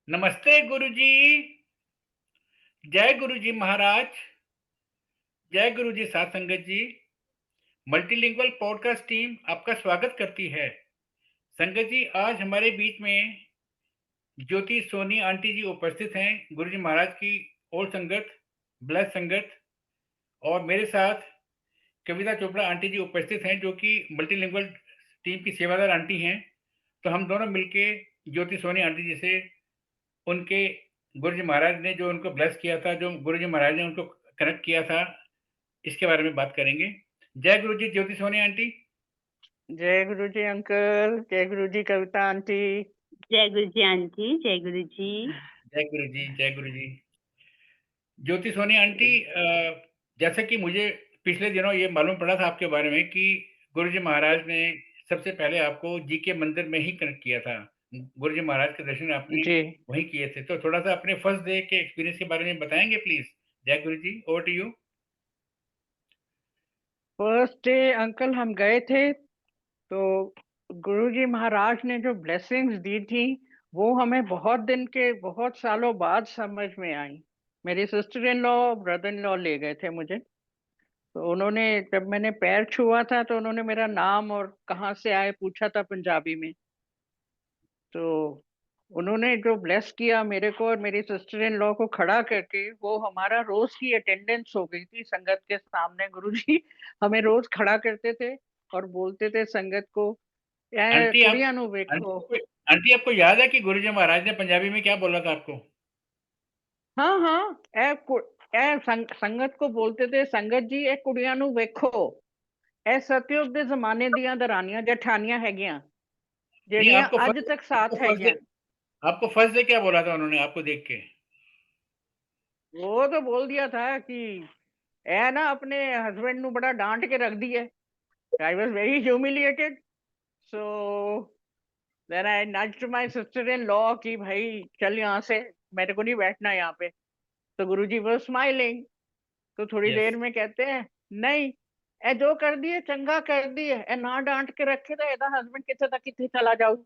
नमस्ते गुरुजी। जय गुरुजी महाराज। जय गुरुजी साथ संगत जी। मल्टीलिंगुअल पॉडकास्ट टीम आपका स्वागत करती है। संगत जी, आज हमारे बीच में ज्योति सोनी आंटी जी उपस्थित हैं। गुरुजी महाराज की ओल्ड संगत, ब्लेस संगत, और मेरे साथ कविता चोपड़ा आंटी जी उपस्थित हैं, जो कि मल्टीलिंगुअल टीम की सेवादार आंटी हैं। तो हम दोनों मिलके ज्योति सोनी आंटी जी से उनके गुरुजी महाराज ने जो उनको ब्लेस किया था, जो गुरुजी महाराज ने उनको कनेक्ट किया था, इसके बारे में बात करेंगे। जय गुरु जी ज्योति सोनी आंटी। जय गुरु जी अंकल, जय गुरु जी कविता आंटी। जय गुरु जी आंटी, जय गुरु जी। जय गुरु जी, जय गुरु जी। ज्योति सोनी आंटी, जैसा कि मुझे पिछले दिनों ये मालूम पड़ा था आपके बारे में कि गुरु जी महाराज ने सबसे पहले आपको जी के मंदिर में ही कनेक्ट किया था। गुरु जी महाराज के दर्शन आपने जी वहीं किए थे। तो थोड़ा सा अपने फर्स्ट डे के एक्सपीरियंस के बारे में बताएंगे प्लीज। जय Guru ji, over to you. First day uncle हम गए थे, तो गुरु जी महाराज ने जो ब्लेसिंग्स दी थी वो हमें बहुत दिन के, बहुत सालों बाद समझ में आई। मेरी sister in law, brother in law ले गए थे मुझे। तो उन्होंने, जब मैंने पैर छुआ था तो उन्होंने मेरा नाम और कहाँ से आए पूछा था पंजाबी में। तो उन्होंने जो ब्लेस किया मेरे को और मेरी सिस्टर इन लॉ को खड़ा करके, वो हमारा रोज की अटेंडेंस हो गई थी संगत के सामने। गुरुजी हमें रोज खड़ा करते थे और बोलते थे संगत को, "ए आंटी आप कुड़िया नु आंटी वेखो।" आपको आंटी आपको याद है कि गुरु जी महाराज ने पंजाबी में क्या बोला था आपको? हाँ हाँ, संगत को बोलते थे, "संगत जी ए कुड़िया नु वेखो, ए सतयुग दे जमाने दियां दरानियां जठानियां हैगियां, नहीं, जेड़ियां अज तक साथ हैगियां।" आपको फर्स्ट डे क्या बोला था उन्होंने आपको देख के? वो तो बोल दिया था कि ए ना अपने हस्बैंड नु बड़ा डांट के रख दी है। I was very humiliated. So then I nudged my sister-in-law कि भाई चल यहाँ से, मेरे को नहीं बैठना यहाँ पे। तो गुरुजी वो स्माइलिंग, तो थोड़ी यस। देर में कहते हैं, नहीं ए जो कर दिए चंगा कर दिए, ए ना डांट के रखे तो एदा हस्बैंड किथे तक किथे चला जाऊ।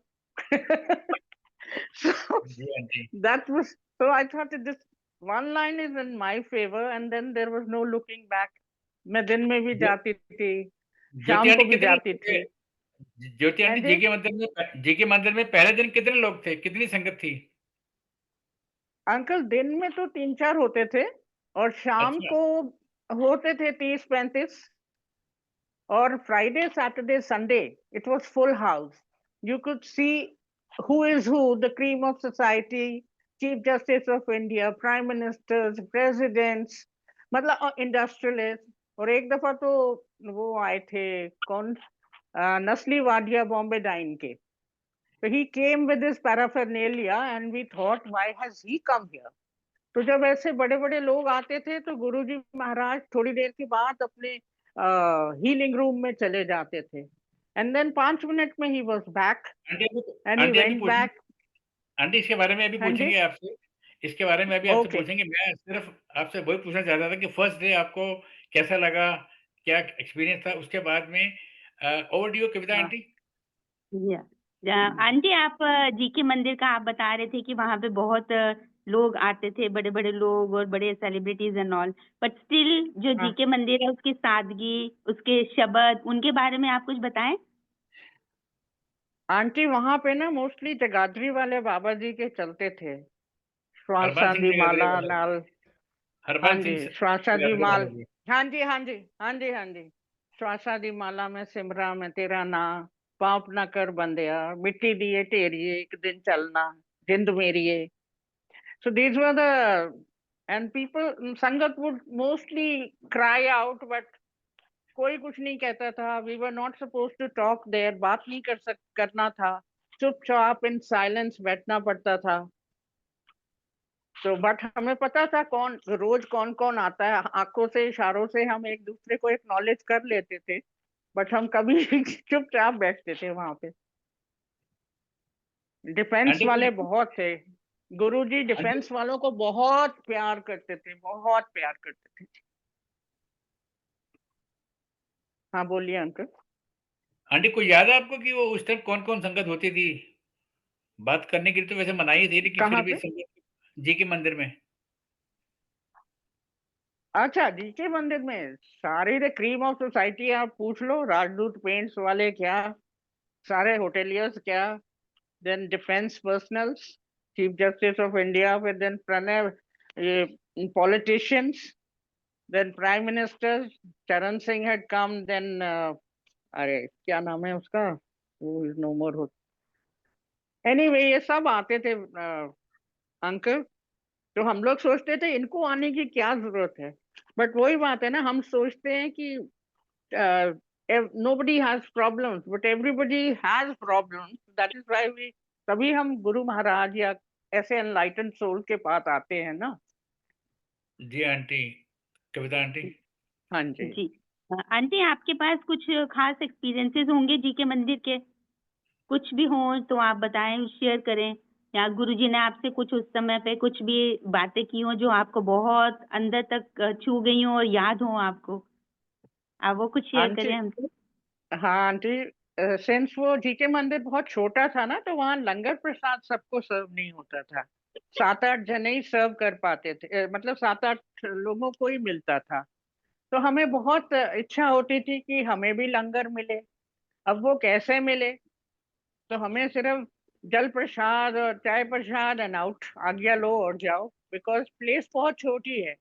So जी aunty. that was, so I thought that this one line is in my favor and then there was no looking back. मैं दिन में भी ज्यो जाती थी, ज्योति शाम आंटी को भी कितने जाती लोग थे? थी। ज्योति हाँ आंटी, जी जी के मंदिर में पहले दिन कितने लोग थे? कितनी संगत थी? अंकल, दिन में तो 3-4 होते थे और शाम अच्छा। को होते थे 30-35। और Friday Saturday Sunday it was full house. You could see who is who, the cream of society, chief justice of India, prime ministers, presidents, मतलब इंडस्ट्रियलिस्ट। और एक दफा तो वो आए थे, कौन, नस्ली वाडिया बॉम्बे डाइन के। So he came with his paraphernalia and we thought, why has he come here? तो जब ऐसे बड़े बड़े लोग आते थे तो गुरुजी महाराज थोड़ी देर के बाद अपने हीलिंग रूम में चले जाते थे। एंड देन 5 मिनट में ही was back and we aunty अभी वेंट पूछेंगे। बैक। आंटी इसके बारे में अभी हाँ जी, पूछेंगे आपसे। इसके बारे में अभी आपसे ओके। पूछेंगे। मैं सिर्फ आपसे वही पूछना चाहता था कि फर्स्ट डे आपको कैसा लगा? क्या एक्सपीरियंस था? उसके बाद में ओवर टू यू कविता हाँ आंटी। या आंटी, आप जीके मंदिर का आप बता रहे थे कि वहाँ पे बहुत लोग आते थे, बड़े-बड़े लोग और बड़े celebrities and all. But still जो हाँ जीके मंदिर है उसकी सादगी, उसके शब्द, उनके बारे में आप कुछ बताएं? आंटी, वहां पे ना मोस्टली जगाधरी वाले बाबा जी के चलते थे। हरपाल श्वासा सिंह दी जगाधरी माला वाला। नाल। हाँ हरपाल जी, सिंह श्वासा दी जगाधरी माल। वाला जी। हाँ जी हाँ जी हाँ जी हाँ जी। श्वासा दी माला में सिमरा मैं तेरा ना, पाप ना कर बंदिया, मिट्टी दिए ढेरिए एक दिन चलना, जिंद मेरिए। So these were the, and people, Sangat would mostly cry out, but कोई कुछ नहीं कहता था। We were not supposed to talk there, बात नहीं करना था। चुपचाप इन साइलेंस बैठना पड़ता था। तो बट हमें पता था कौन रोज कौन कौन आता है। आंखों से इशारों से हम एक दूसरे को एक्नॉलेज कर लेते थे, बट हम कभी चुपचाप बैठते थे वहां पे। डिफेंस आंटी वाले कोई बहुत थे। गुरुजी आंटी डिफेंस वालों को बहुत प्यार करते थे, बहुत प्यार करते थे। हाँ बोलिए अंकल। आंटी को याद है आपको कि वो उस टाइम कौन-कौन संगत होती थी? बात करने के लिए तो वैसे मनाही थी, लेकिन फिर कहाँ भी पे? संगत जी के मंदिर में। अच्छा, जीके मंदिर में सारे द क्रीम ऑफ सोसाइटी आप पूछ लो, राजदूत पेंट्स वाले क्या, सारे होटेलियर्स क्या, then defence personnels, chief justice of India, फिर देन प्रणय, ये पॉलिटिशियंस, देन प्राइम मिनिस्टर चरण सिंह हैड कम, देन अरे क्या नाम है उसका, वो इज नो मोर। एनीवे ये सब आते थे अंकल। तो हम लोग सोचते थे इनको आने की क्या जरूरत है, बट वही बात है ना, हम सोचते हैं कि nobody has problems but everybody has problems, that is why we, तभी हम गुरु महाराज या ऐसे एनलाइटेंड सोल के पास आते हैं ना। जी आंटी, कविता आंटी। हाँ जी। जी। आंटी आपके पास कुछ खास एक्सपीरियंसेस होंगे जी के मंदिर के, कुछ भी हो तो आप बताएं, शेयर करें, या गुरुजी ने आपसे कुछ उस समय पे कुछ भी बातें की हो जो आपको बहुत अंदर तक छू गई हो और याद हो आपको, आप वो कुछ शेयर आंटी, करें हमसे। हाँ आंटी, सिंस वो जीके मंदिर बहुत छोटा था ना, तो वहाँ लंगर प्रसाद सबको सर्व नहीं होता था, 7-8 जने ही सर्व कर पाते थे, मतलब 7-8 लोगों को ही मिलता था। तो हमें बहुत इच्छा होती थी कि हमें भी लंगर मिले। अब वो कैसे मिले, तो हमें सिर्फ जल प्रसाद और चाय प्रसाद एंड आउट, आज्ञा लो और जाओ, बिकॉज प्लेस बहुत छोटी है।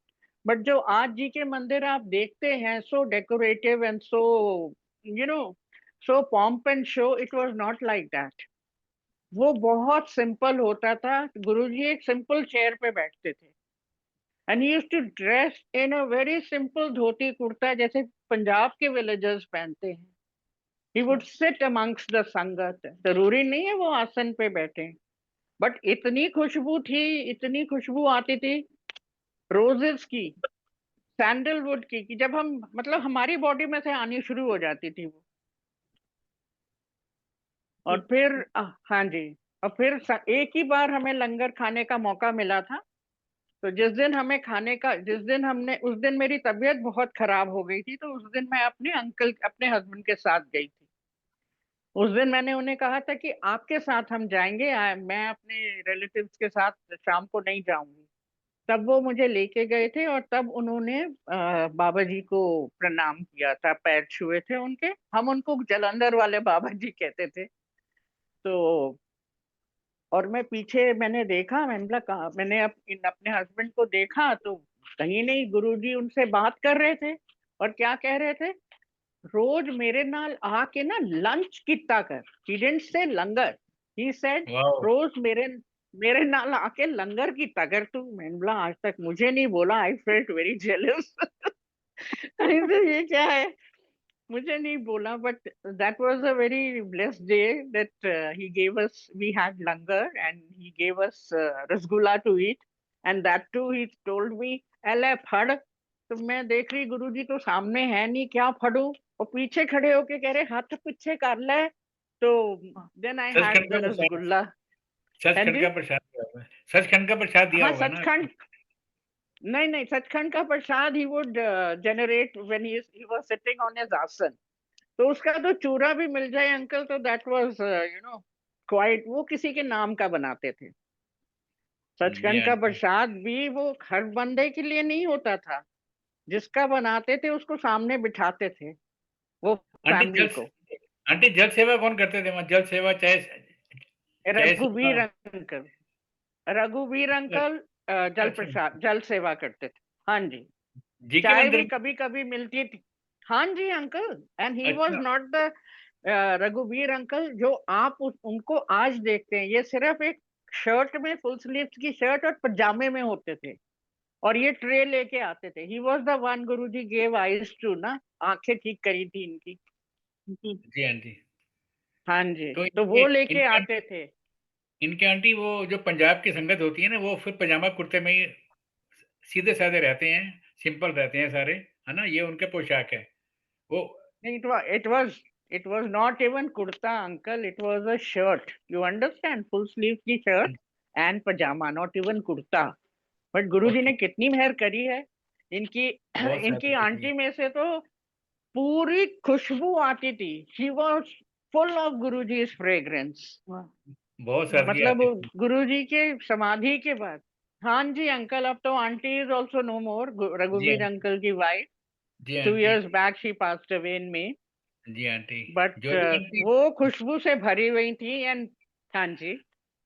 बट जो आज जी के मंदिर आप देखते हैं, so decorative and so you know so pomp and show, it was not like that. वो बहुत सिंपल होता था। गुरुजी एक सिंपल चेयर पे बैठते थे and he used to dress in a very simple dhoti kurta, जैसे पंजाब के विलेजर्स पहनते हैं। He would sit amongst the sangat, जरूरी नहीं है वो आसन पे बैठे, बट इतनी खुशबू थी, इतनी खुशबू आती थी रोजेस की, सैंडलवुड की, कि जब हम, मतलब हमारी बॉडी में से आनी शुरू हो जाती थी वो। और फिर हाँ जी, और फिर एक ही बार हमें लंगर खाने का मौका मिला था। तो जिस दिन हमें खाने का, जिस दिन हमने, उस दिन मेरी तबीयत बहुत खराब हो गई थी, तो उस दिन मैं अपने अंकल, अपने हस्बैंड के साथ गई थी। उस दिन मैंने उन्हें कहा था कि आपके साथ हम जाएंगे, मैं अपने रिलेटिव्स के साथ शाम को नहीं जाऊंगी। तब वो मुझे लेके गए थे और तब उन्होंने बाबा जी को प्रणाम किया था, पैर छुए थे उनके। हम उनको जलंधर वाले बाबा जी कहते थे। तो और मैं पीछे मैंने देखा, मैंने बोला कहा, मैंने अपने हस्बैंड को देखा, तो कहीं नहीं, गुरुजी उनसे बात कर रहे थे। और क्या कह रहे थे, रोज मेरे नाल आके ना लंच किता कर, he didn't say langar, he said wow. रोज मेरे मेरे नाल आके लंगर किता कर तू। मैंने बोला आज तक मुझे नहीं बोला, आई फेल्ट वेरी जेलस। ये क्या है, मुझे नहीं बोला, but that was a very blessed day that he gave us, we had langar and he gave us rasgulla to eat, and that too he told me, एले फड़। तो मैं देख रही गुरुजी तो सामने है नहीं, क्या फड़ू, और पीछे खड़े होके कह रहे हाथ पीछे कर ले। तो देन आई हैड सचखंड का द प्रसाद, रसगुल्ला। है सचखंड जी। का प्रसाद दिया होगा, सचखंड का प्रसाद दिया हाँ होगा ना आपको। सचखंड, नहीं नहीं, सचखंड का प्रसाद he would generate when he was sitting on his asan. तो उसका तो चूरा भी मिल जाए अंकल, तो दैट वाज क्वाइट, वो किसी के नाम का बनाते थे। जी सचखंड का आंटी। प्रसाद भी वो हर बंदे के लिए नहीं होता था, जिसका बनाते थे उसको सामने बिठाते थे, वो आंटी फैमिली को। आंटी जल सेवा कौन करते थे वहाँ? जल सेवा चाहे चाहे रघुवीर अंकल, रघुवीर अंकल जल अच्छा, प्रसाद, जल सेवा करते थे। हाँ जी। जी के चाय मंदिर भी में। कभी कभी मिलती थी। हाँ जी अंकल, एंड ही वाज अच्छा, नॉट द रघुवीर अंकल जो आप उनको आज देखते हैं। ये सिर्फ एक शर्ट में, फुल स्लीव्स की शर्ट और पजामे में होते थे, और ये ट्रे लेके आते थे। He was the one Guruji gave eyes to ना, आंखें ठीक करी थी इनकी। जी। जी आंटी। हाँ जी, तो तो इनके वो लेके इनके आते आंटी थे। इनके आंटी वो जो पंजाब की संगत होती है ना, वो फिर पजामा कुर्ते में ही सीधे साधे रहते हैं, सिंपल रहते हैं सारे, है ना, ये उनके पोशाक है वो। नहीं, it was not even kurta uncle, it was a shirt, you understand, full sleeve की shirt and pyjama, not even kurta. But Guruji okay, ने कितनी मेहर करी है इनकी। बहुत इनकी सारी आंटी में से तो पूरी खुशबू आती थी। She was full of Guruji's fragrance. वाह। बहुत सर्दी मतलब आती थी। गुरुजी के समाधि के बाद। हाँ जी अंकल, अब तो aunty is also no more, जी रघुवीर आंटी। अंकल की वाइफ। जी 2 years aunty. back she passed away in May, जी आंटी। But Jyoti aunty. वो खुशबू से भरी हुई थी। एंड हाँ जी।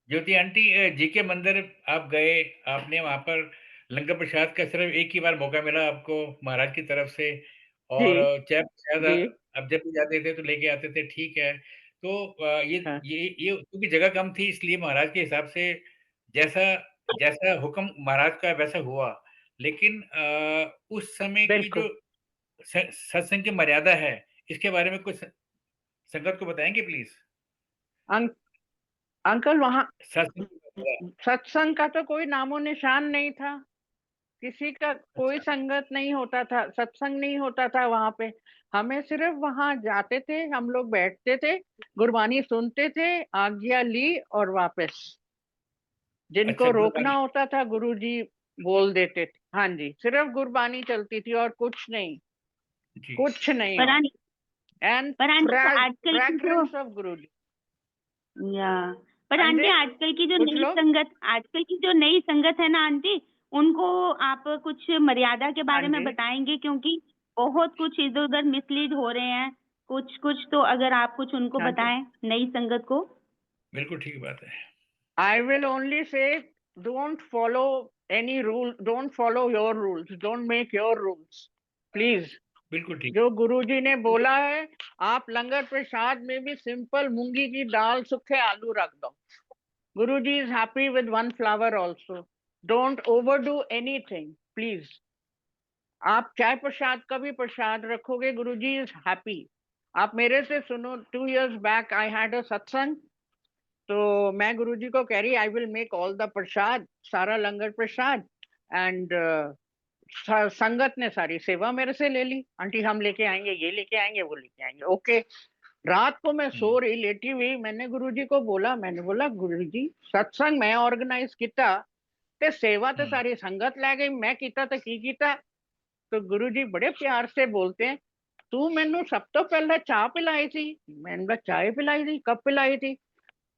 ज्योति आंटी, जीके मंदिर आप गए, आपने वहाँ पर लंगर प्रसाद का सिर्फ एक ही बार मौका मिला आपको महाराज की तरफ से, जी और चाय प्रसाद जी। आप जब भी जाते थे तो लेके आते थे, ठीक है। तो हाँ ये क्योंकि जगह कम थी इसलिए महाराज के हिसाब से जैसा जैसा हुक्म महाराज का वैसा हुआ। लेकिन उस समय की बिल्कुल। जो सत्संग की मर्यादा है, इसके बारे में कुछ संगत को बताएँगे प्लीज़? अंक, अंकल वहाँ सत्संग की मर्यादा। सत्संग का तो कोई नामो निशान नहीं था। किसी का कोई अच्छा, संगत नहीं होता था, सत्संग नहीं होता था वहां पे। हमें सिर्फ वहां जाते थे, हम लोग बैठते थे, गुरबानी सुनते थे, आज्ञा ली और वापस। अच्छा जिनको रोकना गुरबानी। होता था गुरुजी बोल देते थे। हाँ जी, सिर्फ गुरबानी चलती थी और कुछ नहीं, जी। कुछ नहीं पर और। आंटी एंड पर आंटी जो आजकल की जो फ्रेग्रेंस ऑफ गुरुजी। या पर हाँ आंटी जी, आजकल की जो कुछ नई लोग। संगत आजकल की जो नई संगत है ना आंटी, उनको आप कुछ मर्यादा के हाँ बारे में जी, बताएंगे, क्योंकि बहुत कुछ इधर उधर मिसलीड हो रहे हैं, कुछ कुछ तो अगर आप कुछ उनको हाँ जी। बताएं नई संगत को। बिल्कुल ठीक बात है। I will only say, don't follow any rule, don't follow your rules, don't make your rules, please. बिल्कुल ठीक। जो गुरुजी ने बोला है, आप लंगर प्रसाद में भी सिंपल मूंगी की दाल, सूखे आलू रख दो। गुरुजी is happy with one flower also. Don't overdo anything, please. आप चाय प्रसाद का भी प्रसाद रखोगे, गुरुजी is happy. आप मेरे से सुनो, 2 years back I had a satsang. तो मैं गुरुजी को कह रही, I will make all the prasad, सारा लंगर प्रसाद। एंड संगत ने सारी सेवा मेरे से ले ली। आंटी हम लेके आएंगे, ये लेके आएंगे, वो लेके आएंगे, ओके। रात को मैं हुँ, सो रही, लेटी हुई, मैंने गुरुजी को बोला, मैंने बोला गुरुजी सत्संग मैं ऑर्गेनाइज किया ते सेवा तो हुँ, सारी संगत ले गई, मैं किया तो की किया। तो गुरुजी बड़े प्यार से बोलते हैं, तू मैनू सब तो पहले चाय पिलाई थी। मैंने कहा चाय पिलाई थी, कब पिलाई थी?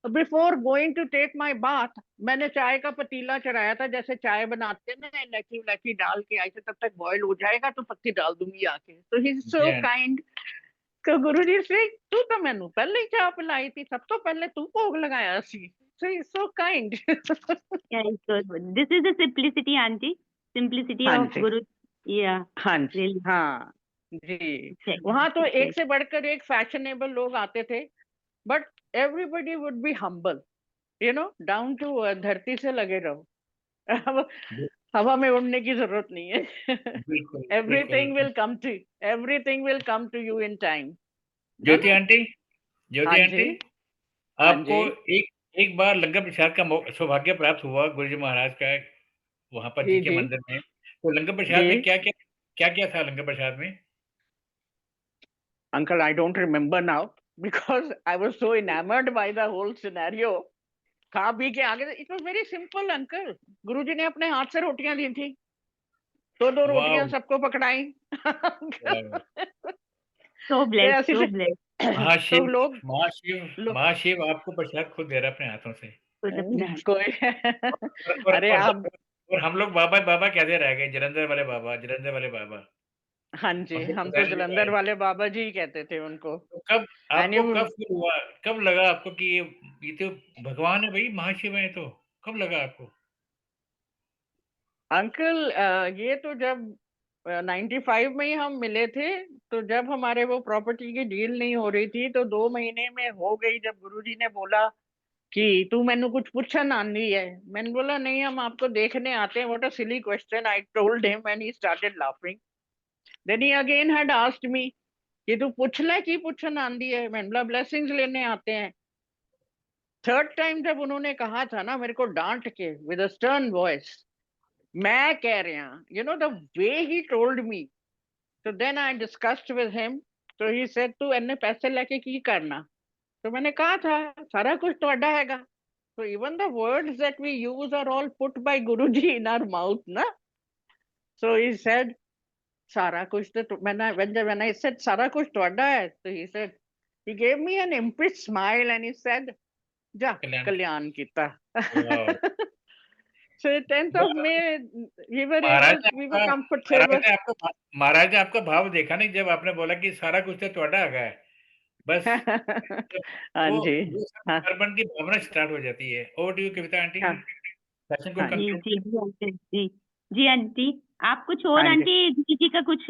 Before going to take my bath, मैंने चाय का पतीला चढ़ाया था, जैसे चाय बनाते हैं ना, इलायची इलायची डाल के ऐसे, तब तक बॉयल हो जाएगा तो पत्ती डाल दूंगी आके। तो ही जी सो हाँ, काइंड। तो गुरु जी से, तू तो मैनू पहले ही चाय पिलाई थी, सब तो पहले तू भोग लगाया सी। So he so kind. This is the simplicity aunty, simplicity हाँ ऑफ जी, गुरु। या हाँ जी, रियली हाँ जी। वहां तो चाहिए। एक से बढ़कर एक फैशनेबल लोग आते थे, but everybody would be humble, you know, down to earth, धरती से लगे रहो। अब बि हवा में उड़ने की जरूरत नहीं है। बिल्कुल, बिल्कुल। Everything will come to, everything will come to you in time, है ज्योति ना? आंटी, हाँ ज्योति जी, आंटी, हाँ आपको जी, एक एक बार लंगर प्रसाद का सौभाग्य प्राप्त हुआ गुरुजी महाराज का वहाँ पर जी जी के जी मंदिर में। तो लंगर जी। प्रसाद में क्या-क्या था लंगर प्रसाद में? Uncle I don't remember now, because I was so enamoured by the whole scenario. खा पी के आगे, it was very simple uncle. Guruji ने अपने हाथ से रोटियां दी थी, दो दो रोटियां वाओ! सबको पकड़ाई। वाओ! सो ते ब्लेस्ड, ऐसी सो से ब्लेस्ड। तो महाशिव लोग, महाशिव आपको प्रसाद खुद दे रहा है अपने हाथों से। खुद अपने हाथ। कोई और अरे और आप। और हम लोग बाबा बाबा कहते रह गए, जलंधर वाले बाबा, जलंधर वाले बाबा। हाँ जी, हमको हम पता तो ही नहीं जलंधर था। वाले बाबा जी कहते थे उनको। तो कब एंड आपको यू कब फ़ील हुआ? कब लगा आपको कि ये तो भगवान है भई, महाशिव है ये तो? कब लगा आपको? अंकल, ये तो जब 95 में ही हम मिले थे। तो जब हमारे वो प्रॉपर्टी की डील नहीं हो रही थी, तो 2 महीने में हो गई, जब गुरुजी ने बोला कि तू मैनू कुछ पूछन आंदी है। मैंने बोला नहीं, हम आपको देखने आते हैं। What a silly question, I told him and he started laughing. Then he again had asked me कि तू पूछ ले की पूछन आंदी है। मैंने बोला ब्लेसिंग्स लेने आते हैं। थर्ड टाइम जब उन्होंने कहा था ना मेरे को डांट के, विद अ स्टर्न वॉइस, मैं कह रहा, you know the way he told me. तो then I discussed with him. तो ही सेड तू इन्ने पैसे लेके की करना? तो मैंने कहा था सारा कुछ ਤੁਹਾਡਾ हैगा। So even the words that we use are all put by Guruji in our mouth, na? So he said, "सारा कुछ तो when I said सारा कुछ ਤੁਹਾਡਾ है, so he said, he gave me an impish smile and he said, जा कल्याण कल्याण कीता। Wow! So 10th of May, we were Maharaj comfortable. ने आपका महाराज ने आपका भाव देखा नहीं जब आपने बोला कि सारा कुछ तो ਤੁਹਾਡਾ ਹੈਗਾ है। बस जब हाँ वो जी, वो हाँ, समर्पण की भावना स्टार्ट हो जाती है। Over to you Kavita aunty. हाँ, सेशन को हाँ जी, जी, कंक्लूड जी, जी, आंटी जी। जी, आंटी, आप कुछ और हाँ जी। आंटी गुरु जी का कुछ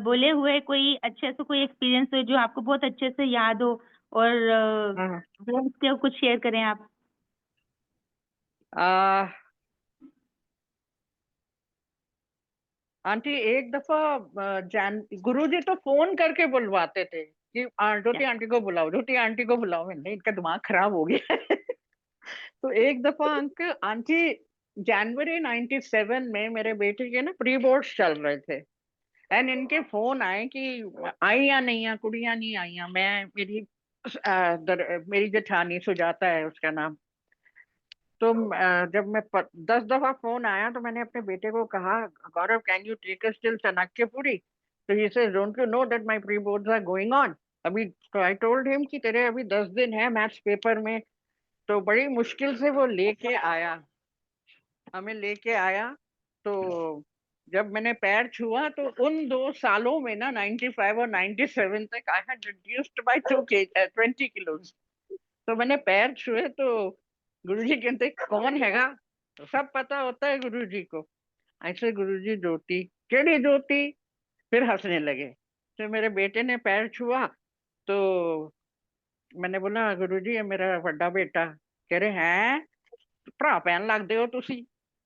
बोले हुए कोई अच्छे से कोई एक्सपीरियंस हो जो आपको बहुत अच्छे से याद हो और हाँ, फ्रेंड्स के कुछ शेयर करें आप? आ, आंटी एक दफा गुरुजी तो फोन करके बुलवाते थे कि क्या? ज्योति आंटी को बुलाओ, ज्योति आंटी को बुलाओ। मैंने इनका दिमाग खराब हो गया है। तो एक दफा अंकल आंटी जनवरी 97 में मेरे बेटे के ना प्री बोर्ड्स चल रहे थे एंड इनके फोन आए कि आई या नहीं या कुड़ियां नहीं आई या। मैं मेरी जेठानी सुजाता है उसका नाम। तो जब मैं 10 दफा फोन आया तो मैंने अपने बेटे को कहा, Gaurav can you take us till Chanakyapuri? तो he said don't you know that my pre boards are going on अभी। तो आई टोल्ड हिम कि तेरे अभी 10 दिन है मैथ्स पेपर में। तो बड़ी मुश्किल से वो लेके आया, हमें लेके आया। तो जब मैंने पैर छुआ तो उन 2 सालों में ना 95 और 97 तक I had reduced by 20 kilos. तो मैंने पैर छुए तो गुरुजी कहते कौन हैगा? तो सब पता होता है गुरुजी को। ऐसे गुरुजी ज्योति, केड़ी ज्योति? फिर हंसने लगे। तो मेरे बेटे ने पैर छुआ तो मैंने बोला गुरुजी ये मेरा बड़ा बेटा। कह रहे हैं ਭਰਾ ਪੈਣ ਲੱਗਦੇ ਹੋ ਤੁਸੀਂ।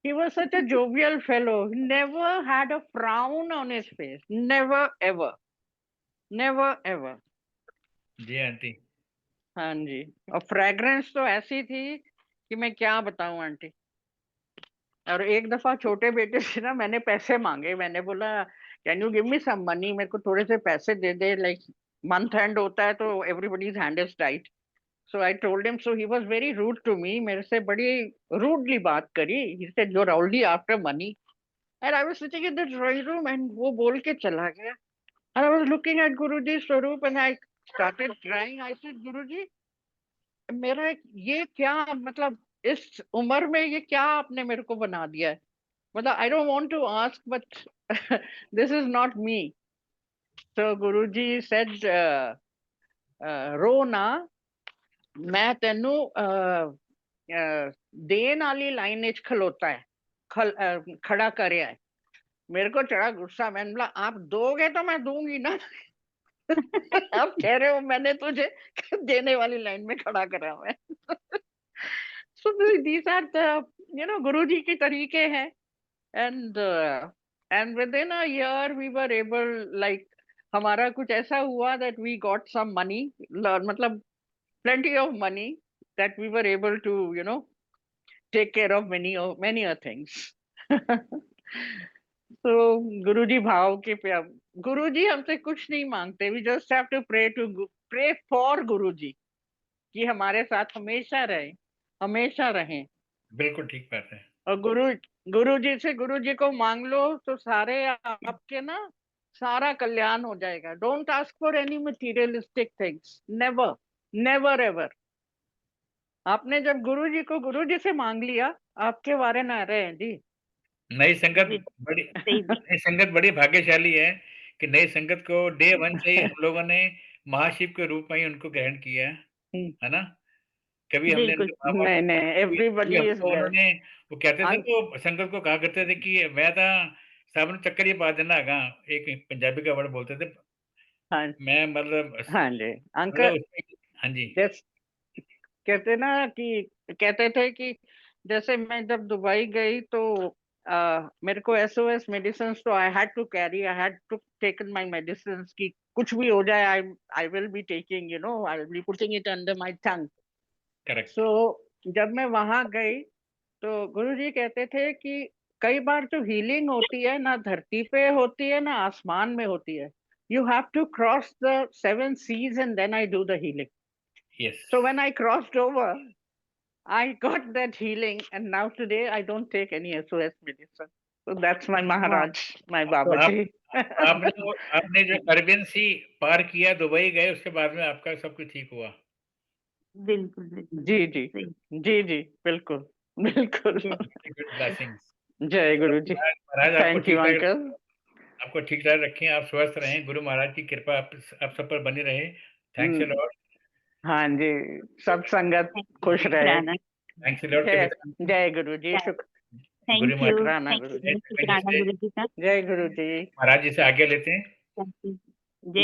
He was such a jovial fellow. He never had a frown on his face. Never ever. Never ever. Ji aunty. हाँ जी। और फ्रेग्रेंस तो ऐसी थी कि मैं क्या बताऊं आंटी। और एक दफा छोटे बेटे से ना मैंने पैसे मांगे। मैंने बोला can you give me some money, मेरे को थोड़े से पैसे दे दे। लाइक मंथ एंड होता है तो everybody's hand is tight. So I told him, so he was very rude to me. मेरे से बड़ी rudely बात करी। He said, you're only after money. And I was sitting in the drawing room and वो बोल के चला गया। And I was looking at Guruji Swaroop and I started crying. I said, Guruji, मेरा ये क्या मतलब इस उम्र में ये क्या आपने मेरे को बना दिया है? मतलब I don't want to ask, but this is not me. So Guruji said, रो ना, मैं तेनू देन वाली लाइन विच खलोता है, खड़ा करया है। मेरे को चढ़ा गुस्सा। मैंने बोला आप दोगे तो मैं दूंगी ना। आप कह रहे हो मैंने तुझे देने वाली लाइन में खड़ा करा मैं। सो दीस आर द गुरुजी के तरीके हैं। And and within a year we were able, like हमारा कुछ ऐसा हुआ that we got some money, मतलब plenty of money that we were able to take care of many things. So Guruji भाव के पे अब गुरुजी हमसे कुछ नहीं मांगते। We just have to pray for Guruji कि हमारे साथ हमेशा रहे, हमेशा रहें। बिल्कुल ठीक बात है। और गुरुजी से गुरुजी को मांग लो तो सारे आपके ना सारा कल्याण हो जाएगा। Don't ask for any materialistic things, never, never ever. आपने जब गुरुजी को गुरुजी से मांग लिया, आपके वारे ना रहे हैं जी। नई संगत जी, बड़ी सही बात। नई संगत बड़ी भाग्यशाली है कि नई संगत को डे 1 से ही हम लोगों ने महाशिव के रूप में ही उनको ग्रहण किया है ना? कभी हमने बिल्कुल। उनके माँ-बाप नहीं नहीं, कभी कभी एवरीबॉडी इज हमको वेल। उन्होंने वो कहते थे तो संगत को कहा करते थे कि मैं तो साहब ने चक्कर ही पा देना हैगा, एक पंजाबी का वर्ड बोलते थे। हाँ मैं मतलब हाँ जी अंकल। मतलब उसमें हाँ जी, जैसे कहते ना कि कहते थे कि जैसे मैं जब दुबई गई तो मेरे को एसओएस मेडिसिन तो I had to carry, I had to taken my medicine कि कुछ भी हो जाए I I will be taking, I will be putting it under my tongue. Correct. So जब मैं वहां गई तो गुरुजी कहते थे कि कई बार जो हीलिंग होती है ना धरती पे होती है ना आसमान में होती है। You have to cross the 7 seas and then I do the healing. Yes. So when I crossed over, I got that healing, and now today I don't take any SOS medicine. So that's my वाह! Maharaj, my तो Babaji. आपने जो Arabian सी पार किया, Dubai गए, उसके बाद में आपका सब कुछ ठीक हुआ? बिल्कुल बिल्कुल जी जी सही। जी जी, बिल्कुल बिल्कुल। जय गुड ब्लेसिंग्स। जय गुरु जी। महाराज आपको थैंक यू ठीक ठाक अंकल। आपको ठीक ठाक रखें, आप स्वस्थ रहें, गुरु महाराज की कृपा आप सब पर बनी रहे। Thanks a lot. हाँ जी, सब संगत खुश रहे। शुक्राना। थैंक्स अ लॉट जय कविता। जय गुरु जी। गुरु थैंक यू शुक्राना गुरु जी। शुक्राना गुरु जी का। जय गुरु जी। महाराज जी से आज्ञा लेते हैं। Thank you. जय